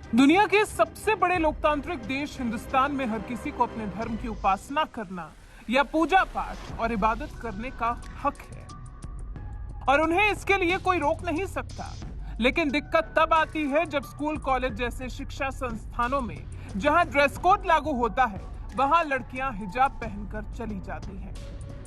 दुनिया के सबसे बड़े लोकतांत्रिक देश हिंदुस्तान में हर किसी को अपने धर्म की उपासना करना या पूजा पाठ और इबादत करने का हक है और उन्हें इसके लिए कोई रोक नहीं सकता। लेकिन दिक्कत तब आती है जब स्कूल, कॉलेज जैसे शिक्षा संस्थानों में जहां ड्रेस कोड लागू होता है, वहां लड़कियां हिजाब पहनकर चली जाती हैं।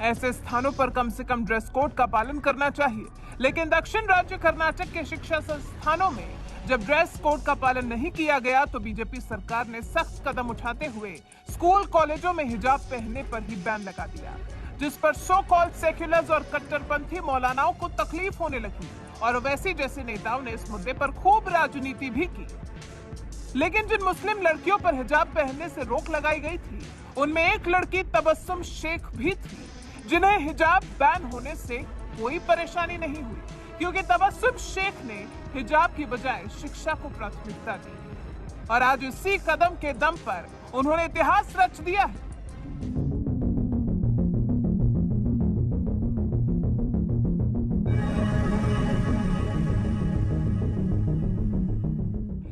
ऐसे स्थानों पर कम से कम ड्रेस कोड का पालन करना चाहिए, लेकिन दक्षिण राज्य कर्नाटक के शिक्षा संस्थानों में जब ड्रेस कोड का पालन नहीं किया गया तो बीजेपी सरकार ने सख्त कदम उठाते हुए स्कूल, कॉलेजों में हिजाब पहनने पर ही बैन लगा दिया, जिस पर सो कॉल्ड सेक्युलर्स और कट्टरपंथी मौलानाओं को तकलीफ होने लगी और ओवैसी जैसे नेताओं ने इस मुद्दे पर खूब राजनीति भी की। लेकिन जिन मुस्लिम लड़कियों पर हिजाब पहनने से रोक लगाई गई थी, उनमें एक लड़की तबस्सुम शेख भी थी, जिन्हें हिजाब बैन होने से कोई परेशानी नहीं हुई, क्योंकि तबस्सुम शेख ने हिजाब की बजाय शिक्षा को प्राथमिकता दी और आज इसी कदम के दम पर उन्होंने इतिहास रच दिया है।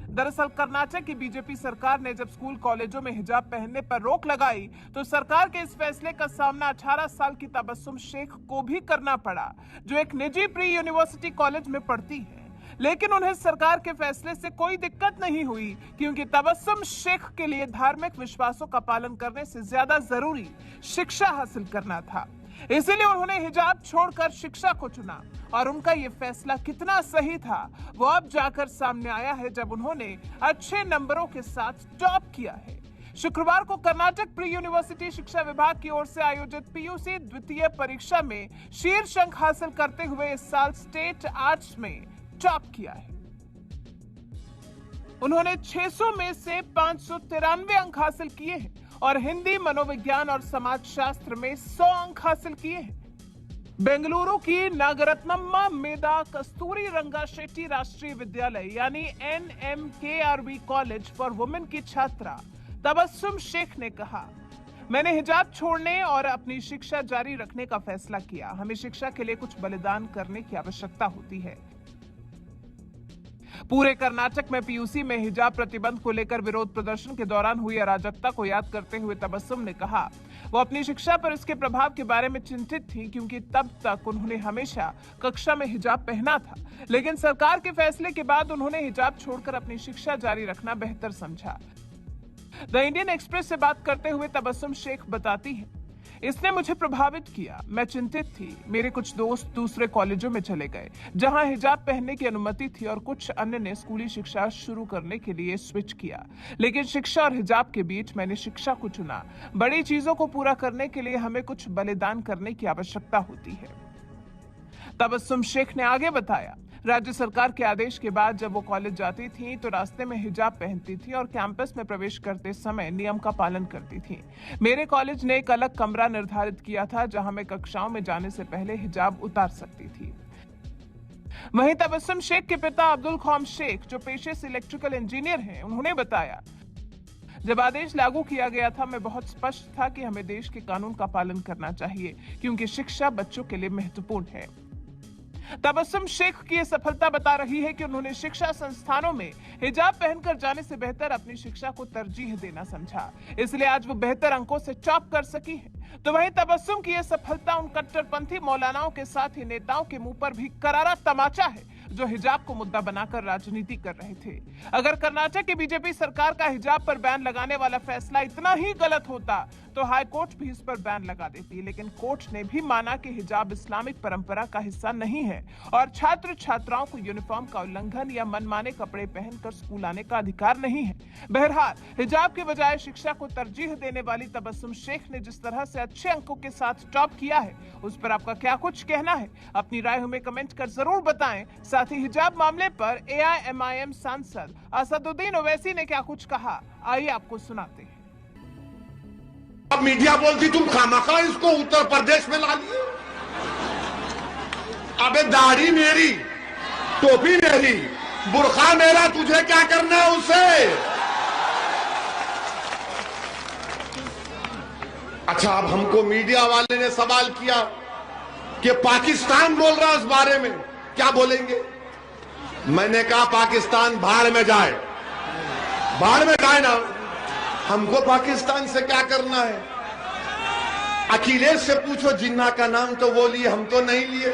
दरअसल कर्नाटक की बीजेपी सरकार ने जब स्कूल, कॉलेजों में हिजाब पहनने पर रोक लगाई तो सरकार के इस फैसले का सामना 18 साल की तबस्सुम शेख को भी करना पड़ा, जो एक निजी प्री यूनिवर्सिटी कॉलेज में पढ़ती है। लेकिन उन्हें सरकार के फैसले से कोई दिक्कत नहीं हुई, क्योंकि तबस्सुम शेख के लिए धार्मिक विश्वासों का पालन करने से ज्यादा जरूरी शिक्षा हासिल करना था। इसीलिए उन्होंने हिजाब छोड़कर शिक्षा को चुना और उनका ये फैसला कितना सही था वो अब जाकर सामने आया है, जब उन्होंने अच्छे नंबरों के साथ टॉप किया है। शुक्रवार को कर्नाटक प्री यूनिवर्सिटी शिक्षा विभाग की ओर से आयोजित पीयूसी द्वितीय परीक्षा में शीर्ष अंक हासिल करते हुए इस साल स्टेट आर्ट्स में टॉप किया है। उन्होंने 600 में से 593 अंक हासिल किए हैं और हिंदी, मनोविज्ञान और समाजशास्त्र में 100 अंक हासिल किए हैं। बेंगलुरु की नागरत्नम्मा मेधा कस्तूरी रंगा शेट्टी राष्ट्रीय विद्यालय यानी NMKRV कॉलेज फॉर वुमेन की छात्रा तबस्सुम शेख ने कहा, मैंने हिजाब छोड़ने और अपनी शिक्षा जारी रखने का फैसला किया। हमें शिक्षा के लिए कुछ बलिदान करने की आवश्यकता होती है। पूरे कर्नाटक में पीयूसी में हिजाब प्रतिबंध को लेकर विरोध प्रदर्शन के दौरान हुई अराजकता को याद करते हुए तबस्सुम ने कहा, वो अपनी शिक्षा पर इसके प्रभाव के बारे में चिंतित थी, क्योंकि तब तक उन्होंने हमेशा कक्षा में हिजाब पहना था। लेकिन सरकार के फैसले के बाद उन्होंने हिजाब छोड़कर अपनी शिक्षा जारी रखना बेहतर समझा। द इंडियन एक्सप्रेस से बात करते हुए तबस्सुम शेख बताती है, इसने मुझे प्रभावित किया। मैं चिंतित थी। मेरे कुछ दोस्त दूसरे कॉलेजों में चले गए जहां हिजाब पहनने की अनुमति थी और कुछ अन्य ने स्कूली शिक्षा शुरू करने के लिए स्विच किया। लेकिन शिक्षा और हिजाब के बीच मैंने शिक्षा को चुना। बड़ी चीजों को पूरा करने के लिए हमें कुछ बलिदान करने की आवश्यकता होती है। तबस्सुम शेख ने आगे बताया, राज्य सरकार के आदेश के बाद जब वो कॉलेज जाती थी तो रास्ते में हिजाब पहनती थी और कैंपस में प्रवेश करते समय नियम का पालन करती थी। मेरे कॉलेज ने एक अलग कमरा निर्धारित किया था जहां मैं कक्षाओं में जाने से पहले हिजाब उतार सकती थी। वहीं तबस्सुम शेख के पिता अब्दुल खौम शेख, जो पेशे से इलेक्ट्रिकल इंजीनियर हैं, उन्होंने बताया, जब आदेश लागू किया गया था मैं बहुत स्पष्ट था कि हमें देश के कानून का पालन करना चाहिए, क्योंकि शिक्षा बच्चों के लिए महत्वपूर्ण है। तबस्सुम शेख की सफलता बता रही है कि उन्होंने शिक्षा संस्थानों में हिजाब पहनकर जाने से बेहतर अपनी शिक्षा को तरजीह देना समझा, इसलिए आज वो बेहतर अंकों से टॉप कर सकी है। तो वहीं तबस्सुम की यह सफलता उन कट्टरपंथी मौलानाओं के साथ ही नेताओं के मुंह पर भी करारा तमाचा है, जो हिजाब को मुद्दा बनाकर राजनीति कर रहे थे। अगर कर्नाटक की बीजेपी सरकार का हिजाब पर बैन लगाने वाला फैसला इतना ही गलत होता तो हाई कोर्ट भी इस पर बैन लगा देती, लेकिन कोर्ट ने भी माना कि हिजाब इस्लामिक परंपरा का हिस्सा नहीं है और छात्र छात्राओं को यूनिफॉर्म का उल्लंघन या मनमाने कपड़े पहनकर स्कूल आने का अधिकार नहीं है। बहरहाल, हिजाब के बजाय शिक्षा को तरजीह देने वाली तबस्सुम शेख ने जिस तरह से अच्छे अंकों के साथ टॉप किया है, उस पर आपका क्या कुछ कहना है? अपनी राय हमें कमेंट कर जरूर बताएं। साथ ही हिजाब मामले पर AIMIM सांसद असदुद्दीन ओवैसी ने क्या कुछ कहा, आइए आपको सुनाते हैं। अब मीडिया बोलती तुम खामखा इसको उत्तर प्रदेश में ला लिए। अबे दाढ़ी मेरी, टोपी मेरी, बुर्खा मेरा, तुझे क्या करना है उससे? अच्छा, अब हमको मीडिया वाले ने सवाल किया कि पाकिस्तान बोल रहा है इस बारे में, क्या बोलेंगे? मैंने कहा पाकिस्तान भाड़ में जाए। बाढ़ में जाए ना, हमको पाकिस्तान से क्या करना है? अखिलेश से पूछो, जिन्ना का नाम तो वो लिए, हम तो नहीं लिए।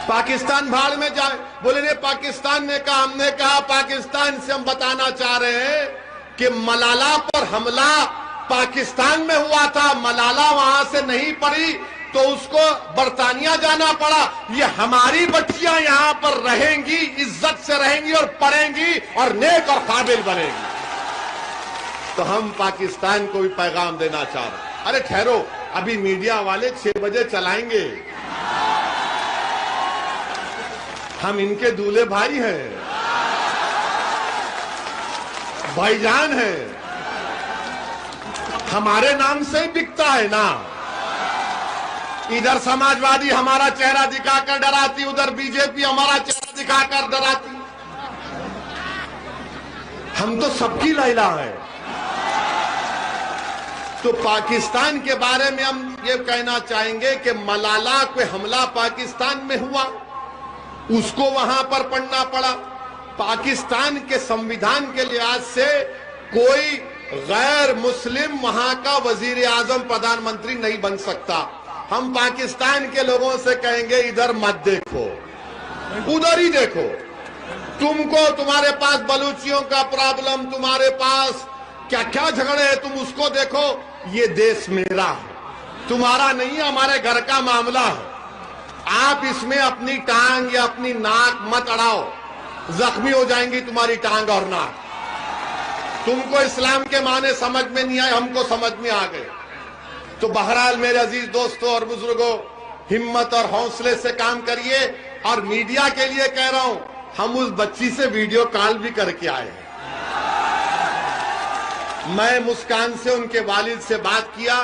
पाकिस्तान भाड़ में जाए, बोले नहीं पाकिस्तान ने कहा, हमने कहा पाकिस्तान से हम बताना चाह रहे हैं कि मलाला पर हमला पाकिस्तान में हुआ था, मलाला वहां से नहीं पड़ी तो उसको बरतानिया जाना पड़ा। ये हमारी बच्चियां यहां पर रहेंगी, इज्जत से रहेंगी और पढ़ेंगी और नेक और काबिल बनेगी। तो हम पाकिस्तान को भी पैगाम देना चाह रहे हैं। अरे ठहरो, अभी मीडिया वाले 6 बजे चलाएंगे, हम इनके दूल्हे भाई हैं, भाईजान हैं, हमारे नाम से ही बिकता है ना। इधर समाजवादी हमारा चेहरा दिखाकर डराती, उधर बीजेपी हमारा चेहरा दिखाकर डराती। हम तो सबकी लैला है। तो पाकिस्तान के बारे में हम ये कहना चाहेंगे कि मलाला पे हमला पाकिस्तान में हुआ, उसको वहां पर पढ़ना पड़ा। पाकिस्तान के संविधान के लिहाज से कोई गैर मुस्लिम वहां का वजीर आजम प्रधानमंत्री नहीं बन सकता। हम पाकिस्तान के लोगों से कहेंगे इधर मत देखो, उधर ही देखो। तुमको, तुम्हारे पास बलूचियों का प्रॉब्लम, तुम्हारे पास क्या क्या झगड़े हैं, तुम उसको देखो। ये देश मेरा है, तुम्हारा नहीं है, हमारे घर का मामला है। आप इसमें अपनी टांग या अपनी नाक मत अड़ाओ, जख्मी हो जाएंगी तुम्हारी टांग और नाक। तुमको इस्लाम के माने समझ में नहीं आए, हमको समझ में आ गए। तो बहरहाल मेरे अजीज दोस्तों और बुजुर्गों, हिम्मत और हौसले से काम करिए। और मीडिया के लिए कह रहा हूं, हम उस बच्ची से वीडियो कॉल भी करके आए हैं। मैं मुस्कान से उनके वालिद से बात किया,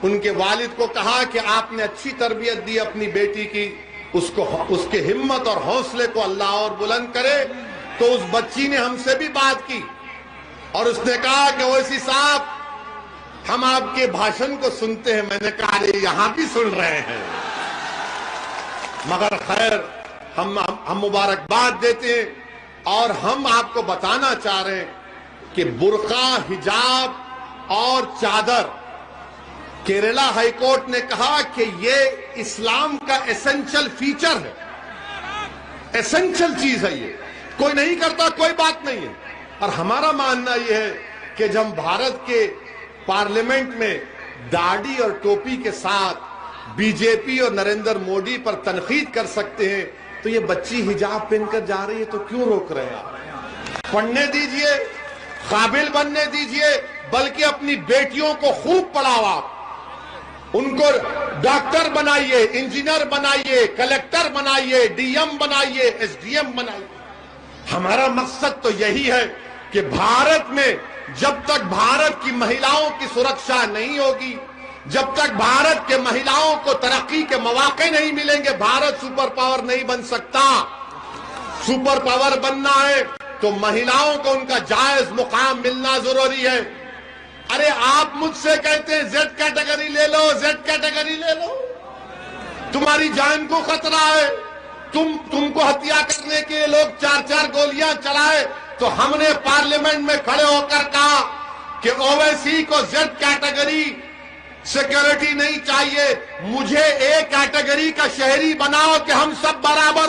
उनके वालिद को कहा कि आपने अच्छी तरबियत दी अपनी बेटी की, उसको, उसके हिम्मत और हौसले को अल्लाह और बुलंद करे। तो उस बच्ची ने हमसे भी बात की और उसने कहा कि ओवैसी साहब, हम आपके भाषण को सुनते हैं। मैंने कहा अरे यहां भी सुन रहे हैं, मगर खैर हम मुबारकबाद देते हैं और हम आपको बताना चाह रहे हैं कि बुर्का, हिजाब और चादर, केरला हाईकोर्ट ने कहा कि ये इस्लाम का एसेंशियल फीचर है, एसेंशियल चीज है। ये कोई नहीं करता, कोई बात नहीं है। और हमारा मानना यह है कि जब भारत के पार्लियामेंट में दाढ़ी और टोपी के साथ बीजेपी और नरेंद्र मोदी पर तनकीद कर सकते हैं, तो ये बच्ची हिजाब पहनकर जा रही है तो क्यों रोक रहे हैं? पढ़ने दीजिए, काबिल बनने दीजिए, बल्कि अपनी बेटियों को खूब पढ़ाओ। आप उनको डॉक्टर बनाइए, इंजीनियर बनाइए, कलेक्टर बनाइए, डीएम बनाइए, एसडीएम बनाइए। हमारा मकसद तो यही है कि भारत में जब तक भारत की महिलाओं की सुरक्षा नहीं होगी, जब तक भारत के महिलाओं को तरक्की के मौके नहीं मिलेंगे, भारत सुपर पावर नहीं बन सकता। सुपर पावर बनना है तो महिलाओं को उनका जायज मुकाम मिलना जरूरी है। अरे आप मुझसे कहते हैं जेड कैटेगरी ले लो, जेड कैटेगरी ले लो, तुम्हारी जान को खतरा है। तुमको हत्या करने के लोग 4-4 गोलियां चलाए, तो हमने पार्लियामेंट में खड़े होकर कहा कि ओवैसी को जेड कैटेगरी सिक्योरिटी नहीं चाहिए, मुझे ए कैटेगरी का शहरी बनाओ कि हम सब बराबर